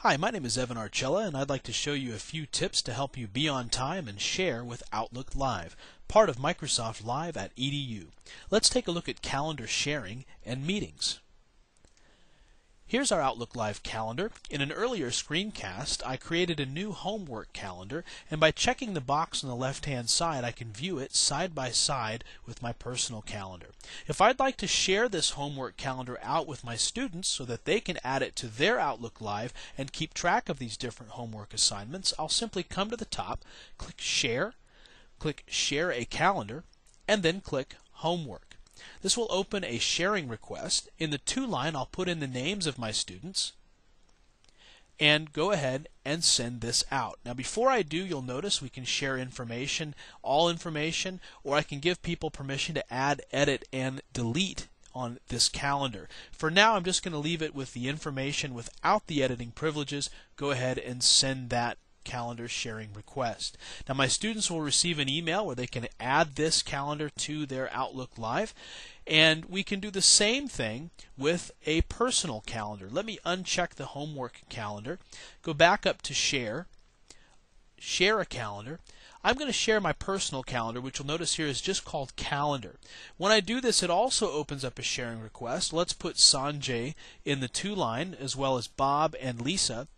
Hi, my name is Evan Archella, and I'd like to show you a few tips to help you be on time and share with Outlook Live, part of Microsoft Live at EDU. Let's take a look at calendar sharing and meetings. Here's our Outlook Live calendar. In an earlier screencast, I created a new homework calendar, and by checking the box on the left-hand side, I can view it side by side with my personal calendar. If I'd like to share this homework calendar out with my students so that they can add it to their Outlook Live and keep track of these different homework assignments, I'll simply come to the top, click Share a Calendar, and then click Homework. This will open a sharing request. In the to line, I'll put in the names of my students and go ahead and send this out. Now before I do, you'll notice we can share information, all information, or I can give people permission to add, edit, and delete on this calendar. For now, I'm just going to leave it with the information without the editing privileges. Go ahead and send that calendar sharing request. Now my students will receive an email where they can add this calendar to their Outlook Live, and we can do the same thing with a personal calendar. Let me uncheck the homework calendar, go back up to share a calendar. I'm going to share my personal calendar, which you'll notice here is just called Calendar. When I do this, it also opens up a sharing request. Let's put Sanjay in the to line, as well as Bob and Lisa.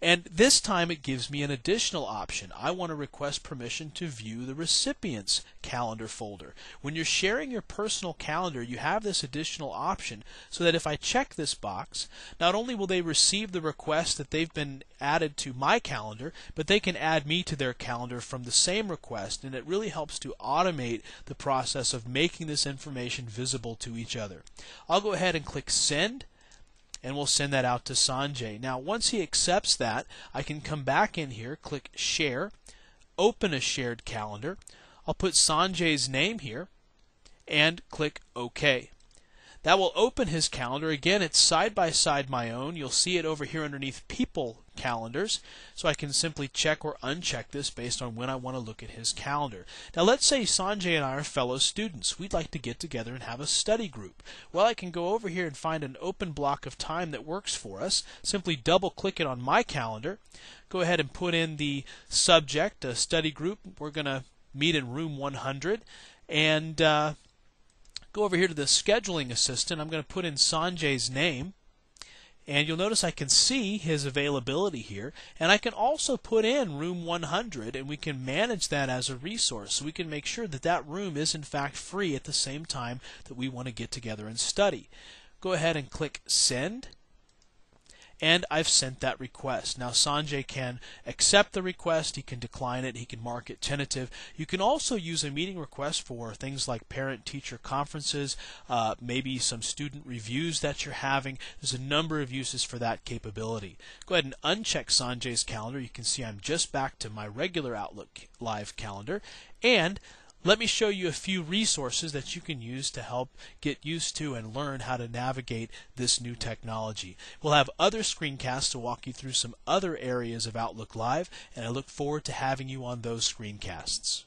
And this time it gives me an additional option. I want to request permission to view the recipient's calendar folder. When you're sharing your personal calendar, you have this additional option so that if I check this box, not only will they receive the request that they've been added to my calendar, but they can add me to their calendar from the same request, and it really helps to automate the process of making this information visible to each other. I'll go ahead and click Send, and we'll send that out to Sanjay. Now once he accepts that, I can come back in here, click Share, open a shared calendar. I'll put Sanjay's name here and click OK. That will open his calendar. Again, it's side by side my own. You'll see it over here underneath People Calendars, so I can simply check or uncheck this based on when I want to look at his calendar. Now let's say Sanjay and I are fellow students. We'd like to get together and have a study group. Well, I can go over here and find an open block of time that works for us. Simply double click it on my calendar. Go ahead and put in the subject, a study group. We're going to meet in room 100, and go over here to the scheduling assistant. I'm going to put in Sanjay's name, and you'll notice I can see his availability here, and I can also put in room 100, and we can manage that as a resource, so we can make sure that that room is in fact free at the same time that we want to get together and study. Go ahead and click Send, and I've sent that request. Now Sanjay can accept the request, he can decline it, he can mark it tentative. You can also use a meeting request for things like parent-teacher conferences, maybe some student reviews that you're having. There's a number of uses for that capability. Go ahead and uncheck Sanjay's calendar. You can see I'm just back to my regular Outlook Live calendar, and let me show you a few resources that you can use to help get used to and learn how to navigate this new technology. We'll have other screencasts to walk you through some other areas of Outlook Live, and I look forward to having you on those screencasts.